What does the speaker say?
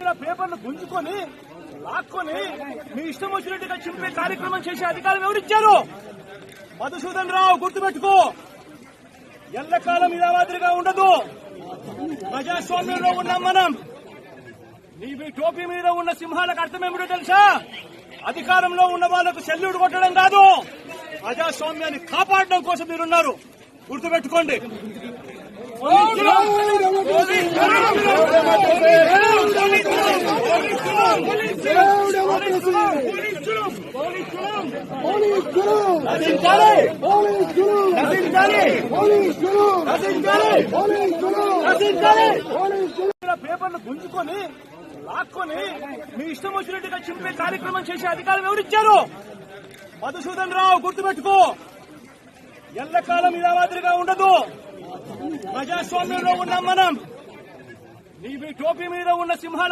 పేపర్లు గుంజుకొని లాక్కొని మీ ఇష్టం వచ్చినట్టుగా చింపే కార్యక్రమం చేసే అధికారం ఎవరిచ్చారు? మధుసూదన్ రావు, గుర్తుపెట్టుకో, ఎల్లకాలం ఇలా మాదిరిగా ఉండదు. ప్రజాస్వామ్యంలో ఉన్నాం మనం. మీ టోపీ మీద ఉన్న సింహాలకు అర్థం ఏమిటో తెలుసా? అధికారంలో ఉన్న వాళ్లకు సెల్యూట్ కొట్టడం కాదు, ప్రజాస్వామ్యాన్ని కాపాడడం కోసం మీరున్నారు. గుర్తుపెట్టుకోండి. పేపర్లు గుంజుకొని లాక్కొని మీ ఇష్టం వచ్చినట్టుగా చింపే కార్యక్రమం చేసే అధికారం ఎవరిచ్చారు? మధుసూదన్ రావు, గుర్తుపెట్టుకో, ఎల్లకాలం ఇలా మాదిరిగా ఉండదు. ప్రజాస్వామ్యంలో ఉన్నాం మనం. మీ టోపీ మీద ఉన్న సింహాల